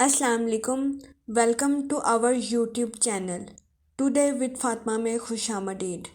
السلام علیکم، welcome to our YouTube channel today with Fatima میں خوش آمدید۔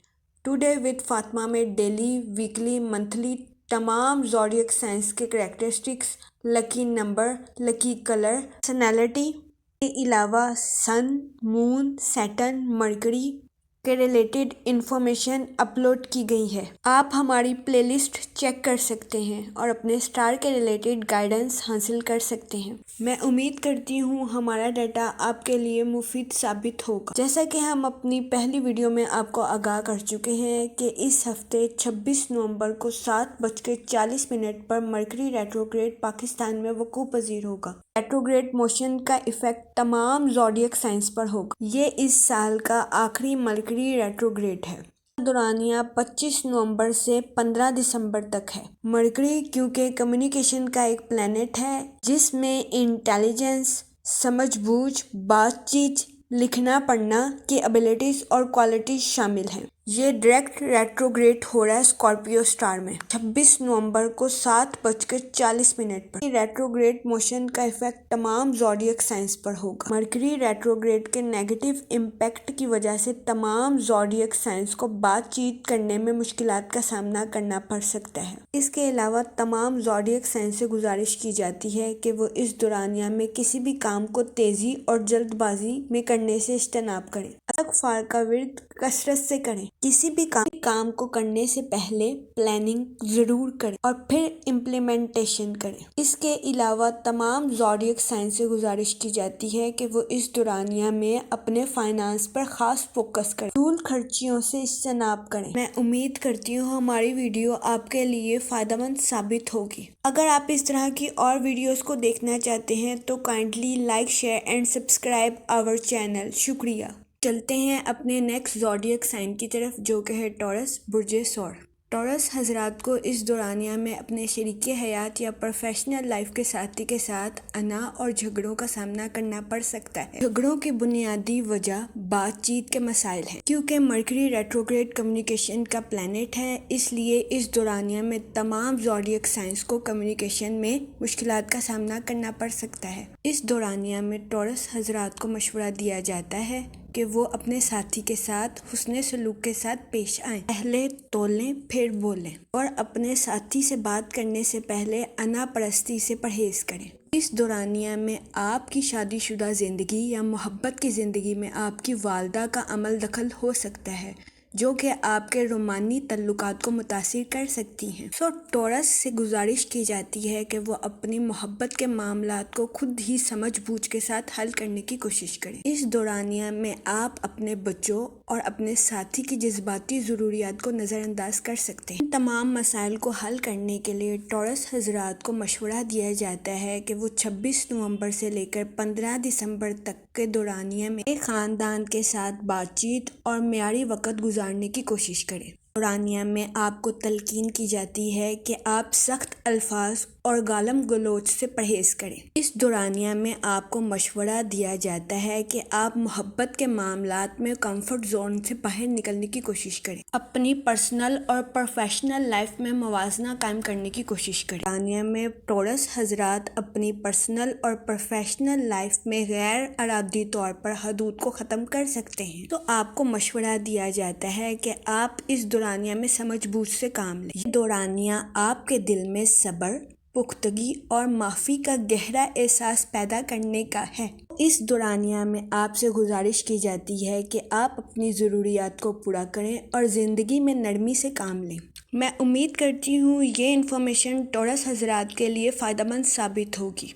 ٹوڈے وتھ فاطمہ میں ڈیلی، ویکلی، منتھلی تمام زوڈیک سائنس کے characteristics, lucky number, lucky colour, personality کے علاوہ سن، مون، سیٹرن، مرکری کے ریلیٹڈ انفارمیشن اپلوڈ کی گئی ہے۔ آپ ہماری پلے لسٹ چیک کر سکتے ہیں اور اپنے سٹار کے ریلیٹڈ گائیڈنس حاصل کر سکتے ہیں۔ میں امید کرتی ہوں ہمارا ڈیٹا آپ کے لیے مفید ثابت ہوگا۔ جیسا کہ ہم اپنی پہلی ویڈیو میں آپ کو آگاہ کر چکے ہیں کہ اس ہفتے 26 نومبر کو 7:40 پر مرکری ریٹروگریڈ پاکستان میں وقوع پذیر ہوگا۔ ریٹروگریڈ موشن کا ایفیکٹ تمام زوڈیک سائنس پر ہوگا۔ یہ اس سال کا آخری مرکری ریٹروگریڈ ہے۔ دورانیہ 25 نومبر سے 15 دسمبر تک ہے۔ مرکری کیونکہ کمیونیکیشن کا ایک پلانٹ ہے جس میں انٹیلیجنس، سمجھ بوجھ، بات چیت، لکھنا پڑھنا کی ایبلٹیز اور کوالٹیز شامل ہیں۔ یہ ڈائریکٹ ریٹروگریڈ ہو رہا ہے اسکارپیو سٹار میں 26 نومبر کو 7:40 پر۔ ریٹروگریڈ موشن کا ایفیکٹ تمام زوڈیک سائنس پر ہوگا۔ مرکری ریٹروگریڈ کے نیگیٹو امپیکٹ کی وجہ سے تمام زوڈیک سائنس کو بات چیت کرنے میں مشکلات کا سامنا کرنا پڑ سکتا ہے۔ اس کے علاوہ تمام زوڈیک سائنس سے گزارش کی جاتی ہے کہ وہ اس دورانیہ میں کسی بھی کام کو تیزی اور جلد بازی میں کرنے سے اجتناب کریں۔ استغفار کا ورد کثرت سے کریں۔ کسی بھی کام کو کرنے سے پہلے پلاننگ ضرور کریں اور پھر امپلیمنٹیشن کریں۔ اس کے علاوہ تمام زوڈیک سائنس سے گزارش کی جاتی ہے کہ وہ اس دورانیہ میں اپنے فائنانس پر خاص فوکس کریں، فضول خرچیوں سے اجتناب کریں۔ میں امید کرتی ہوں ہماری ویڈیو آپ کے لیے فائدہ مند ثابت ہوگی۔ اگر آپ اس طرح کی اور ویڈیوز کو دیکھنا چاہتے ہیں تو kindly like, share and subscribe our channel. شکریہ۔ چلتے ہیں اپنے نیکسٹ زوڈیک سائن کی طرف جو کہ ہے ٹورس، برج ثور۔ ٹورس حضرات کو اس دورانیہ میں اپنے شریک حیات یا پروفیشنل لائف کے ساتھی کے ساتھ انا اور جھگڑوں کا سامنا کرنا پڑ سکتا ہے۔ جھگڑوں کی بنیادی وجہ بات چیت کے مسائل ہیں۔ کیونکہ مرکری ریٹروگریڈ کمیونیکیشن کا پلانٹ ہے، اس لیے اس دورانیہ میں تمام زوڈیک سائنس کو کمیونیکیشن میں مشکلات کا سامنا کرنا پڑ سکتا ہے۔ اس دورانیہ میں ٹورس حضرات کو مشورہ دیا جاتا ہے کہ وہ اپنے ساتھی کے ساتھ حسن سلوک کے ساتھ پیش آئیں، پہلے تولیں پھر بولیں، اور اپنے ساتھی سے بات کرنے سے پہلے انا پرستی سے پرہیز کریں۔ اس دورانیہ میں آپ کی شادی شدہ زندگی یا محبت کی زندگی میں آپ کی والدہ کا عمل دخل ہو سکتا ہے جو کہ آپ کے رومانی تعلقات کو متاثر کر سکتی ہیں۔ ٹورس سے گزارش کی جاتی ہے کہ وہ اپنی محبت کے معاملات کو خود ہی سمجھ بوجھ کے ساتھ حل کرنے کی کوشش کریں۔ اس دورانیہ میں آپ اپنے بچوں اور اپنے ساتھی کی جذباتی ضروریات کو نظر انداز کر سکتے ہیں۔ ان تمام مسائل کو حل کرنے کے لیے ٹورس حضرات کو مشورہ دیا جاتا ہے کہ وہ 26 نومبر سے لے کر 15 دسمبر تک کے دورانیہ میں خاندان کے ساتھ بات چیت اور معیاری وقت گزارنے کی کوشش کریں۔ دورانیہ میں آپ کو تلقین کی جاتی ہے کہ آپ سخت الفاظ اور گالم گلوچ سے پرہیز کریں۔ اس دورانیہ میں آپ کو مشورہ دیا جاتا ہے کہ آپ محبت کے معاملات میں کمفرٹ زون سے باہر نکلنے کی کوشش کریں، اپنی پرسنل اور پروفیشنل لائف میں موازنہ قائم کرنے کی کوشش کریں۔ دورانیہ میں ٹورس حضرات اپنی پرسنل اور پروفیشنل لائف میں غیر ارادی طور پر حدود کو ختم کر سکتے ہیں، تو آپ کو مشورہ دیا جاتا ہے کہ آپ اس دورانیہ میں سمجھ بوجھ سے کام لیں۔ یہ دورانیہ آپ کے دل میں صبر، پختگی اور معافی کا گہرا احساس پیدا کرنے کا ہے۔ اس دورانیہ میں آپ سے گزارش کی جاتی ہے کہ آپ اپنی ضروریات کو پورا کریں اور زندگی میں نرمی سے کام لیں۔ میں امید کرتی ہوں یہ انفارمیشن ٹورس حضرات کے لیے فائدہ مند ثابت ہوگی۔